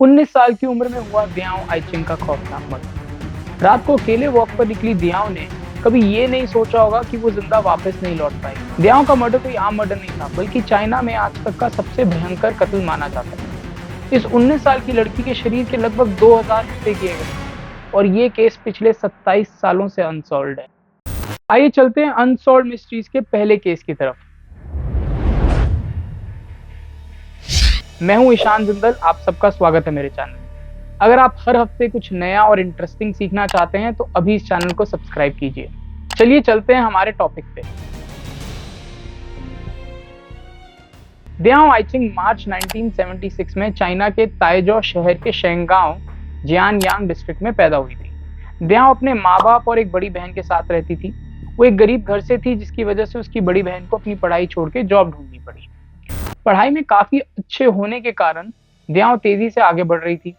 19 साल की उम्र में हुआ दियाओ आइचिंग का खौफनाक मर्डर। रात को अकेले वॉक पर निकली दियाओ ने कभी ये नहीं सोचा होगा कि वो जिंदा वापस नहीं लौट पाएगी। दियाओ का मर्डर कोई आम मर्डर नहीं था, बल्कि चाइना में आज तक का सबसे भयंकर कत्ल माना जाता है। इस 19 साल की लड़की के शरीर के लगभग 2000 हिस्से किए गए और ये केस पिछले 27 सालों से अनसॉल्व्ड है। आइए चलते हैं अनसॉल्व्ड मिस्ट्रीज के पहले केस की तरफ। मैं हूं ईशान जिंदल, आप सबका स्वागत है मेरे चैनल। अगर आप हर हफ्ते कुछ नया और इंटरेस्टिंग सीखना चाहते हैं तो अभी इस चैनल को सब्सक्राइब कीजिए। चलिए चलते हैं हमारे टॉपिक पे। दियाओ आइचिंग मार्च 1976 में चाइना के ताइजो शहर के शेंगाओ जियानयांग डिस्ट्रिक्ट में पैदा हुई थी। दियाओ अपने माँ बाप और एक बड़ी बहन के साथ रहती थी। वो एक गरीब घर से थी, जिसकी वजह से उसकी बड़ी बहन को अपनी पढ़ाई छोड़ के जॉब ढूंढनी पड़ी। पढ़ाई में काफी अच्छे होने के कारण दियाओ तेजी से आगे बढ़ रही थी।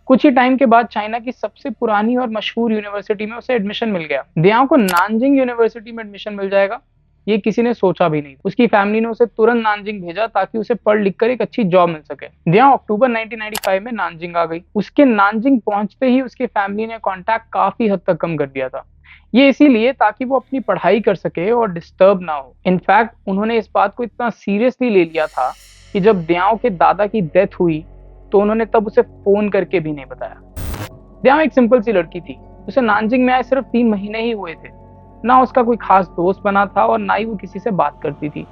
कुछ ही टाइम के बाद चाइना की सबसे पुरानी और मशहूर यूनिवर्सिटी में उसे एडमिशन मिल गया। दियाओ को नानजिंग यूनिवर्सिटी में एडमिशन मिल जाएगा, ये किसी ने सोचा भी नहीं। उसकी फैमिली ने उसे तुरंत नानजिंग भेजा ताकि उसे पढ़ लिख कर एक अच्छी जॉब मिल सके। दियाओ अक्टूबर 1995 में नानजिंग आ गई। उसके नानजिंग पहुंचते ही उसकी फैमिली ने कॉन्टैक्ट काफी हद तक कम कर दिया था। ये इसीलिए ताकि वो अपनी पढ़ाई कर सके और डिस्टर्ब ना हो। इनफैक्ट उन्होंने इस बात को इतना सीरियसली ले लिया था कि जब दियाओ के दादा की डेथ हुई तो उन्होंने तब उसे फोन करके भी नहीं बताया। दियाओ एक सिंपल सी लड़की थी। उसे नानजिंग में आए सिर्फ 3 महीने ही हुए थे। ना उसका कोई खास दोस्त बना था और ना ही वो किसी से बात करती थी।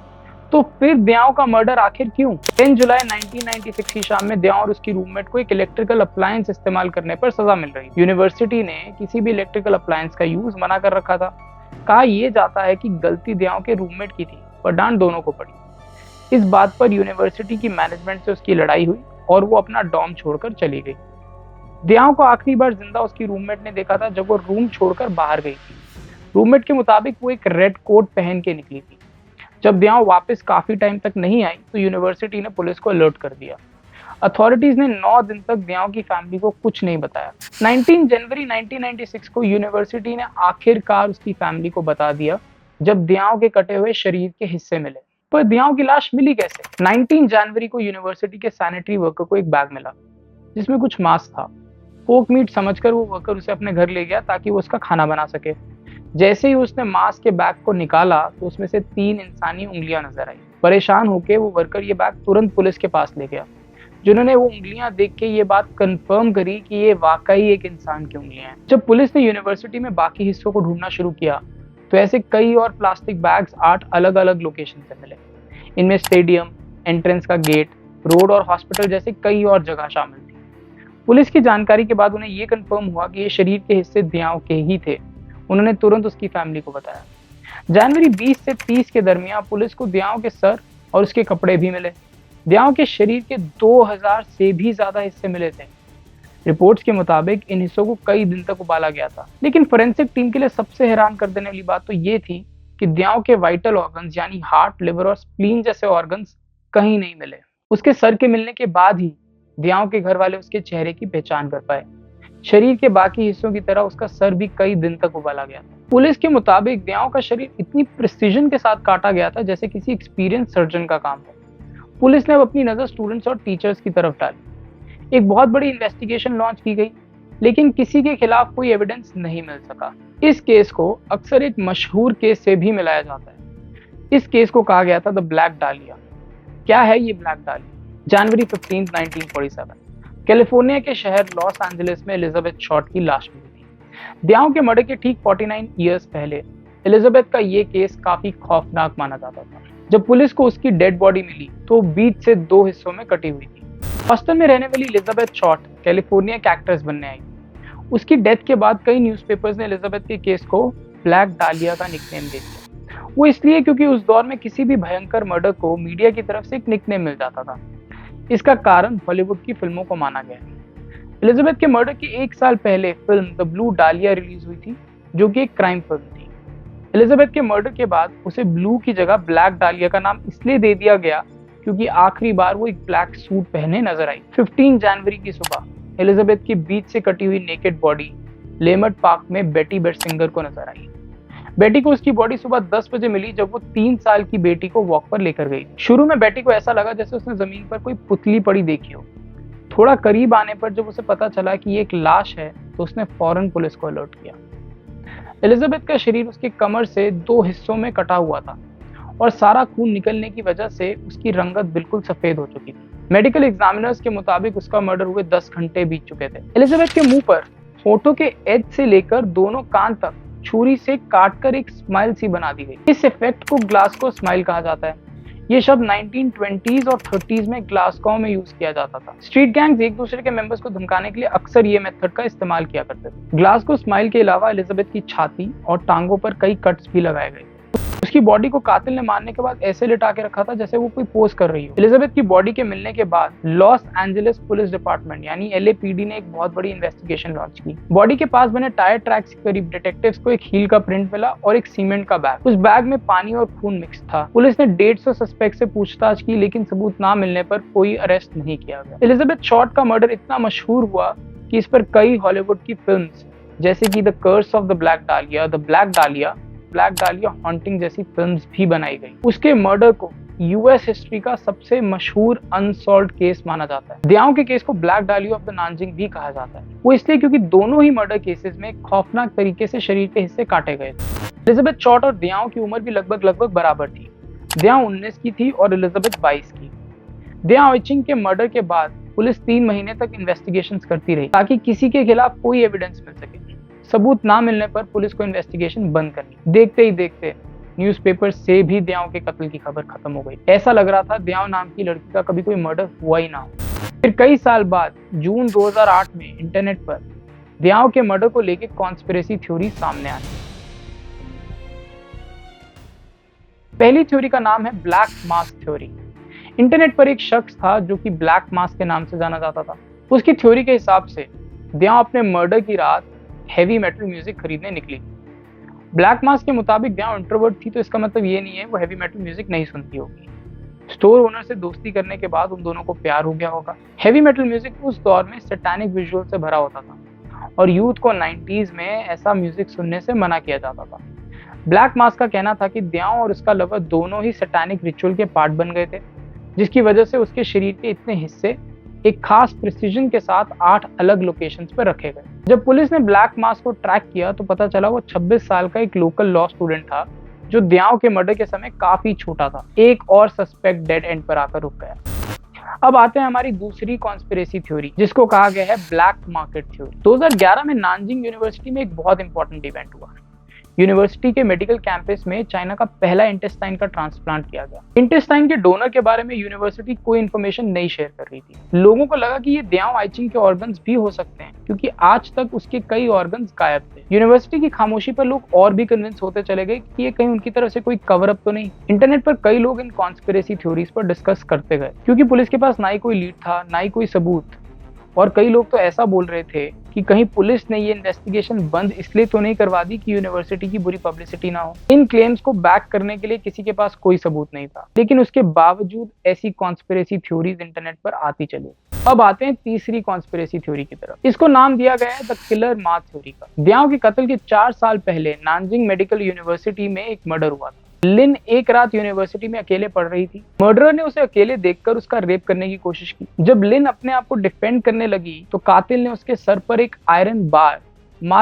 तो फिर दियाओ का मर्डर आखिर क्यों? 10 जुलाई 1996 की शाम में दियाओ और उसकी रूममेट को एक इलेक्ट्रिकल अप्लायंस इस्तेमाल करने पर सजा मिल रही। यूनिवर्सिटी ने किसी भी इलेक्ट्रिकल अप्लायंस का यूज मना कर रखा था। कहा यह जाता है कि गलती दियाओ के रूममेट की थी, पर डांट दोनों को पड़ी। इस बात पर यूनिवर्सिटी की मैनेजमेंट से उसकी लड़ाई हुई और वो अपना डॉर्म छोड़कर चली गई। दियाओ को आखिरी बार जिंदा उसकी रूममेट ने देखा था जब वो रूम छोड़कर बाहर गई थी। रूममेट के मुताबिक वो एक रेड कोट पहन के निकली थी। जब दियाओ वापस काफी टाइम तक नहीं आई तो यूनिवर्सिटी ने पुलिस को अलर्ट कर दिया। अथॉरिटीज ने 9 दिन तक दियाओ की फैमिली को कुछ नहीं बताया। 19 जनवरी 1996 को यूनिवर्सिटी ने आखिरकार उसकी फैमिली को बता दिया जब दियाओ के कटे हुए शरीर के हिस्से मिले। पर दियाओ की लाश मिली कैसे? 19 जनवरी को यूनिवर्सिटी के सैनिटरी वर्कर को एक बैग मिला जिसमें कुछ मांस था। पोक मीट समझकर वो वर्कर उसे अपने घर ले गया ताकि वो उसका खाना बना सके। जैसे ही उसने मांस के बैग को निकाला तो उसमें से 3 इंसानी उंगलियां नजर आई। परेशान होकर वो वर्कर ये बैग तुरंत पुलिस के पास ले गया, जिन्होंने वो उंगलियां देख के ये बात कंफर्म करी कि ये वाकई एक इंसान की उंगलियां हैं। जब पुलिस ने यूनिवर्सिटी में बाकी हिस्सों को ढूंढना शुरू किया तो ऐसे कई और प्लास्टिक बैग्स 8 अलग अलग लोकेशन से मिले। इनमें स्टेडियम, एंट्रेंस का गेट, रोड और हॉस्पिटल जैसे कई और जगह शामिल थी। पुलिस की जानकारी के बाद उन्हें यह कंफर्म हुआ कि ये शरीर के हिस्से दियाओ के ही थे। उन्होंने तुरंत उसकी फैमिली को बताया। जनवरी 20 से 30 के दरमियान पुलिस को दियाओ के सर और उसके कपड़े भी मिले। दियाओ के शरीर के 2000 से भी ज्यादा हिस्से मिले थे। रिपोर्ट्स के मुताबिक इन हिस्सों को कई दिन तक उबाला गया था। लेकिन फोरेंसिक टीम के लिए सबसे हैरान कर देने वाली बात तो ये थी कि दियाओ के वाइटल ऑर्गन्स यानी हार्ट, लिवर और स्प्लीन जैसे ऑर्गन्स कहीं नहीं मिले। उसके सर के मिलने के बाद ही दियाओ के घर वाले उसके चेहरे की पहचान कर पाए। शरीर के बाकी हिस्सों की तरह उसका सर भी कई दिन तक उबाला गया था। पुलिस के मुताबिक दियाओ का शरीर इतनी प्रिसीजन के साथ काटा गया था जैसे किसी एक्सपीरियंस सर्जन का काम हो। पुलिस ने अब अपनी नजर स्टूडेंट्स और टीचर्स की तरफ डाली। एक बहुत बड़ी इन्वेस्टिगेशन लॉन्च की गई, लेकिन किसी के खिलाफ कोई एविडेंस नहीं मिल सका। इस केस को अक्सर एक मशहूर केस से भी मिलाया जाता है। इस केस को कहा गया था द ब्लैक डालिया। क्या है ये ब्लैक डालिया? जनवरी 15, 1947 कैलिफोर्निया के शहर लॉस एंजलिस में एलिजाबेथ शॉर्ट की लाश मिली थी। दियाओ के मर्डर के ठीक 49 ईयर्स पहले एलिजाबेथ का ये केस काफी खौफनाक माना जाता था। जब पुलिस को उसकी डेड बॉडी मिली तो बीच से 2 हिस्सों में कटी हुई थी। बॉस्टन में रहने वाली एलिजाबेथ शॉर्ट कैलिफोर्निया के एक्ट्रेस बनने आई। उसकी डेथ के बाद कई न्यूज़पेपर्स ने एलिजाबेथ के केस को ब्लैक डालिया का निकनेम दे दिया। वो इसलिए क्योंकि उस दौर में किसी भी भयंकर मर्डर को मीडिया की तरफ से एक निकनेम मिल जाता था। इसका कारण हॉलीवुड की फिल्मों को माना गया है। एलिजाबेथ के मर्डर के 1 साल पहले फिल्म द ब्लू डालिया रिलीज हुई थी, जो कि एक क्राइम फिल्म थी। एलिजाबेथ के मर्डर के बाद उसे ब्लू की जगह ब्लैक डालिया का नाम इसलिए दे दिया गया क्योंकि आखिरी बार वो एक ब्लैक सूट पहने नजर आई। 15 जनवरी की सुबह एलिजाबेथ की बीच से कटी हुई नेकेड बॉडी लेमर्ट पार्क में बेटी बेटसिंगर को नजर आई। बेटी को उसकी बॉडी सुबह 10 बजे मिली जब वो 3 साल की बेटी को वॉक पर लेकर गई। शुरू में बेटी को ऐसा लगा जैसे उसने जमीन पर कोई पुतली पड़ी देखी हो। थोड़ा करीब आने पर जब उसे पता चला कि ये एक लाश है तो उसने फौरन पुलिस को अलर्ट किया। एलिजाबेथ का शरीर उसकी कमर से 2 हिस्सों में कटा हुआ था और सारा खून निकलने की वजह से उसकी रंगत बिल्कुल सफेद हो चुकी थी। मेडिकल एग्जामिनर्स के मुताबिक उसका मर्डर हुए 10 घंटे बीत चुके थे। एलिजाबेथ के मुंह पर होठों के एज से लेकर दोनों कान तक छुरी से काटकर एक स्माइल सी बना दी गई। इस इफेक्ट को ग्लासगो स्माइल कहा जाता है। ये शब्द 1920s और 30s में ग्लासगो में यूज किया जाता था। स्ट्रीट गैंग्स एक दूसरे के मेंबर्स को धमकाने के लिए अक्सर ये मेथड का इस्तेमाल किया करते थे। ग्लासगो स्माइल के अलावा एलिजाबेथ की छाती और टांगों पर कई कट्स भी लगाए गए। उसकी बॉडी को कातिल ने मारने के बाद ऐसे लिटा के रखा था जैसे वो कोई पोज कर रही हो। एलिजाबेथ की बॉडी के मिलने के बाद लॉस एंजलिस पुलिस डिपार्टमेंट यानी LAPD ने एक बहुत बड़ी इन्वेस्टिगेशन लॉन्च की। बॉडी के पास बने टायर ट्रैक्स के करीब डिटेक्टिव्स को एक हील का प्रिंट मिला और एक सीमेंट का बैग। उस बैग में पानी और खून मिक्स था। पुलिस ने 150 सस्पेक्ट से पूछताछ की, लेकिन सबूत ना मिलने पर कोई अरेस्ट नहीं किया गया। एलिजाबेथ शॉर्ट का मर्डर इतना मशहूर हुआ कि इस पर कई हॉलीवुड की फिल्म्स जैसे कि the curse of the black dahlia, the black dahlia haunting जैसी फिल्म्स भी बनाई गई। उसके मर्डर को US हिस्ट्री का सबसे मशहूर अनसॉल्व्ड केस माना जाता है। दियाओं के केस को ब्लैक डालिया ऑफ द नानजिंग भी कहा जाता है। वो इसलिए क्योंकि दोनों ही मर्डर केसेस में खौफनाक तरीके से शरीर के हिस्से काटे गए थे। एलिजाबेथ शॉर्ट और दियाओं की उम्र भी लगभग बराबर थी। दियाओं 19 की थी और एलिजाबेथ 22 की। दियाओं आइचिंग के मर्डर के बाद पुलिस 3 महीने तक इन्वेस्टिगेशन करती रही ताकि किसी के खिलाफ कोई एविडेंस मिल सके। सबूत ना मिलने पर पुलिस को इन्वेस्टिगेशन बंद करनी। देखते ही देखते न्यूज़पेपर से भी दियाओं के कत्ल की खबर खत्म हो गई। ऐसा लग रहा था दियाओं नाम की लड़की का कभी कोई मर्डर हुआ ही ना हो। फिर कई साल बाद जून 2008 में इंटरनेट पर दियाओं के मर्डर को लेकर कॉन्स्पिरेसी थ्योरी सामने आई। पहली थ्योरी का नाम है ब्लैक मास्क थ्योरी। इंटरनेट पर एक शख्स था जो कि ब्लैक मास्क के नाम से जाना जाता था। उसकी थ्योरी के हिसाब से दियाओं अपने मर्डर की रात हैवी मेटल म्यूजिक खरीदने निकली। ब्लैक मास्क के मुताबिक दियाओं इंट्रोवर्ट थी, तो इसका मतलब ये नहीं है वो हैवी मेटल म्यूजिक नहीं सुनती होगी। स्टोर ओनर से दोस्ती करने के बाद उन दोनों को प्यार हो गया होगा। हैवी मेटल म्यूजिक उस दौर में सैटानिक विजुअल से भरा होता था और यूथ को 90s में ऐसा म्यूजिक सुनने से मना किया जाता था। ब्लैक मास्क का कहना था कि दियाओं और उसका लवर दोनों ही सैटानिक रिचुअल के पार्ट बन गए थे, जिसकी वजह से उसके शरीर के इतने हिस्से एक खास प्रिसीजन के साथ 8 अलग लोकेशंस पर रखे गए। जब पुलिस ने ब्लैक मास्क को ट्रैक किया तो पता चला वो 26 साल का एक लोकल लॉ स्टूडेंट था जो दियाओं के मर्डर के समय काफी छोटा था। एक और सस्पेक्ट डेड एंड पर आकर रुक गया। अब आते हैं हमारी दूसरी कॉन्स्पिरेसी थ्योरी, जिसको कहा गया है ब्लैक मार्केट थ्योरी। 2011 में नानजिंग यूनिवर्सिटी में एक बहुत इंपॉर्टेंट इवेंट हुआ। यूनिवर्सिटी के मेडिकल कैंपस में चाइना का पहला इंटेस्टाइन का ट्रांसप्लांट किया गया। इंटेस्टाइन के डोनर के बारे में यूनिवर्सिटी कोई इन्फॉर्मेशन नहीं शेयर कर रही थी। लोगों को लगा कि ये दियाओं आइचिंग के ऑर्गन्स भी हो सकते हैं, क्योंकि आज तक उसके कई ऑर्गन्स गायब थे। यूनिवर्सिटी की खामोशी पर लोग और भी कन्विंस होते चले गए कि ये कहीं उनकी तरफ से कोई कवर अप तो नहीं। इंटरनेट पर कई लोग इन कॉन्स्पिरेसी थ्योरीज पर डिस्कस करते गए, क्योंकि पुलिस के पास ना ही कोई लीड था, ना ही कोई सबूत। और कई लोग तो ऐसा बोल रहे थे कि कहीं पुलिस ने ये इन्वेस्टिगेशन बंद इसलिए तो नहीं करवा दी कि यूनिवर्सिटी की बुरी पब्लिसिटी ना हो। इन क्लेम्स को बैक करने के लिए किसी के पास कोई सबूत नहीं था, लेकिन उसके बावजूद ऐसी कॉन्स्पिरेसी थ्योरीज इंटरनेट पर आती चली। अब आते हैं तीसरी कॉन्स्पिरेसी थ्योरी की तरफ। इसको नाम दिया गया है द किलर मा थ्योरी का। दियाओं के कत्ल के 4 साल पहले नानजिंग मेडिकल यूनिवर्सिटी में एक मर्डर हुआ था। लिन एक रात यूनिवर्सिटी में अकेले पढ़ रही थी। मर्डरर ने उसे अकेले देखकर उसका रेप करने की कोशिश की। जब लिन अपने आप को डिफेंड करने लगी तो कातिल ने उसके सर पर एक आयरन बार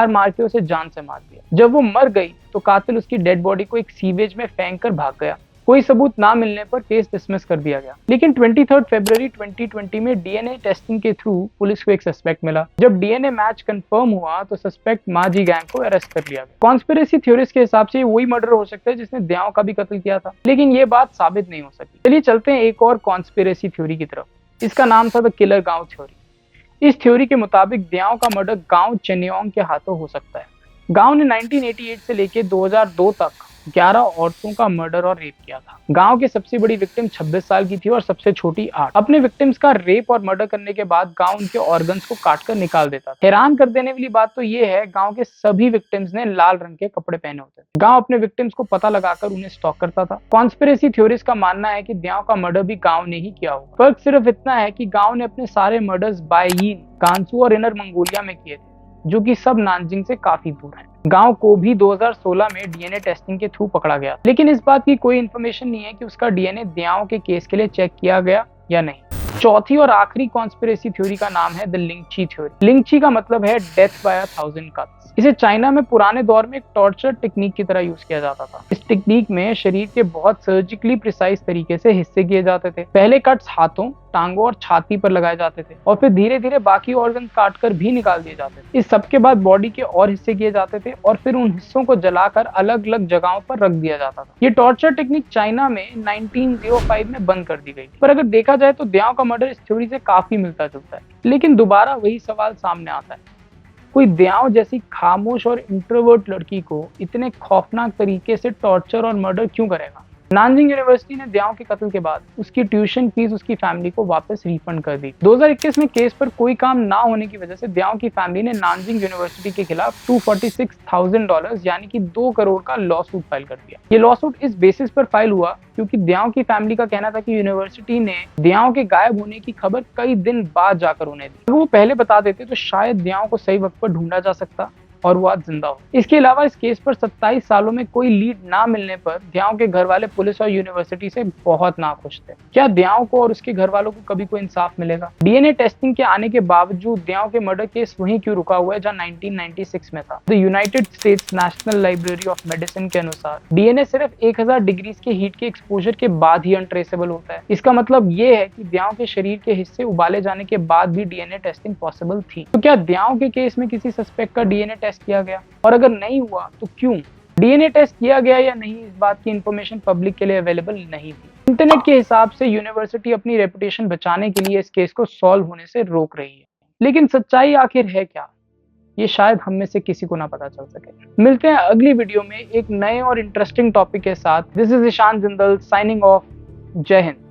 मार के उसे जान से मार दिया। जब वो मर गई तो कातिल उसकी डेड बॉडी को एक सीवेज में फेंक कर भाग गया। कोई सबूत ना मिलने पर केस डिसमिस कर दिया गया। लेकिन 23 फरवरी 2020 में डीएनए टेस्टिंग के थ्रू पुलिस को एक सस्पेक्ट मिला। जब डीएनए मैच कंफर्म हुआ तो सस्पेक्ट माजी गैंग को अरेस्ट कर लिया गया। कॉन्स्पिरेसी थ्योरीज के हिसाब से वही मर्डर हो सकता है जिसने दियाओं का भी कत्ल किया था, लेकिन ये बात साबित नहीं हो सकी। चलिए चलते हैं एक और कॉन्स्पिरेसी थ्योरी की तरफ। इसका नाम था द किलर गांव थ्योरी। इस थ्योरी के मुताबिक दियाओं का मर्डर गांव चेनियोंग के हाथों हो सकता है। गांव ने 1988 से लेकर 2002 तक 11 औरतों का मर्डर और रेप किया था। गांव की सबसे बड़ी विक्टिम 26 साल की थी और सबसे छोटी 8। अपने विक्टिम्स का रेप और मर्डर करने के बाद गांव उनके ऑर्गन्स को काटकर निकाल देता था। हैरान कर देने वाली बात तो ये है, गांव के सभी विक्टिम्स ने लाल रंग के कपड़े पहने होते थे। गांव अपने विक्टिम्स को पता लगाकर उन्हें स्टॉक करता था। कॉन्स्पिरेसी थ्योरीज का मानना है कि दियाओं का मर्डर भी गांव ने ही किया होगा। फर्क सिर्फ इतना है कि गांव ने अपने सारे मर्डर्स बायीन, गांसू और इनर मंगोलिया में किए थे, जो कि सब नानजिंग से काफी दूर है। गांव को भी 2016 में डीएनए टेस्टिंग के थ्रू पकड़ा गया, लेकिन इस बात की कोई इन्फॉर्मेशन नहीं है कि उसका डीएनए दियाओं के केस के लिए चेक किया गया या नहीं। चौथी और आखिरी कॉन्स्पिरेसी थ्योरी का नाम है द लिंगची थ्योरी। लिंगची का मतलब है डेथ बाय 1000 कट्स। इसे चाइना में पुराने दौर में एक टॉर्चर टेक्निक की तरह यूज किया जाता था। इस टेक्निक में शरीर के बहुत सर्जिकली प्रिसाइज तरीके से हिस्से किए जाते थे। पहले कट्स हाथों, टांगों और छाती पर लगाए जाते थे और फिर धीरे धीरे बाकी ऑर्गन काट कर भी निकाल दिए जाते थे। इस सब के बाद बॉडी के और हिस्से किए जाते थे और फिर उन हिस्सों को जलाकर अलग अलग जगहों पर रख दिया जाता था। ये टॉर्चर टेक्निक चाइना में 1905 में बंद कर दी गई। पर अगर देखा जाए तो दयाओं का मर्डर इस थ्योरी से काफी मिलता जुलता है। लेकिन दोबारा वही सवाल सामने आता है, कोई दयाओं जैसी खामोश और इंट्रोवर्ट लड़की को इतने खौफनाक तरीके से टॉर्चर और मर्डर क्यों करेगा? नानजिंग यूनिवर्सिटी ने दयाओं के कत्ल के बाद उसकी ट्यूशन फीस उसकी फैमिली को वापस रिफंड कर दी। 2021 में केस पर कोई काम ना होने की वजह से दयाओं की फैमिली ने नानजिंग यूनिवर्सिटी के खिलाफ $246,000 यानी कि 2 करोड़ का लॉ सूट फाइल कर दिया। ये लॉ सूट इस बेसिस पर फाइल हुआ क्योंकि दयाओं की फैमिली का कहना था कि यूनिवर्सिटी ने दयाओं के गायब होने की खबर कई दिन बाद जाकर उन्हें दी। अगर वो पहले बता देते तो शायद दयाओं को सही वक्त पर ढूंढा जा सकता और वो आज जिंदा हो। इसके अलावा इस केस पर 27 सालों में कोई लीड ना मिलने पर दयाओं के घर वाले पुलिस और यूनिवर्सिटी से बहुत नाखुश थे। क्या दयाओं को और उसके घर वालों को कभी कोई इंसाफ मिलेगा? डीएनए टेस्टिंग के आने के बावजूद दयाओं के मर्डर केस वहीं क्यों रुका हुआ है जहां 1996 में था? The United states national library of medicine के अनुसार डीएनए सिर्फ 1000 डिग्रीज के हीट के एक्सपोजर के बाद ही अनट्रेसेबल होता है। इसका मतलब ये है कि दयाओं के शरीर के हिस्से उबाले जाने के बाद भी डीएनए टेस्टिंग पॉसिबल थी। तो क्या दयाओं के केस में किसी सस्पेक्ट का डीएनए टेस्ट किया गया? और अगर नहीं हुआ तो क्यों? डीएनए टेस्ट किया गया या नहीं, इस बात की इंफॉर्मेशन पब्लिक के लिए अवेलेबल नहीं थी। इंटरनेट के हिसाब से यूनिवर्सिटी अपनी रेपुटेशन बचाने के लिए इस केस को सॉल्व होने से रोक रही है। लेकिन सच्चाई आखिर है क्या? ये शायद हम में से किसी को ना पता चल सके। मिलते हैं अगली वीडियो में एक नए और इंटरेस्टिंग टॉपिक के साथ। This is Ishaan Jindal signing off. जय हिंद।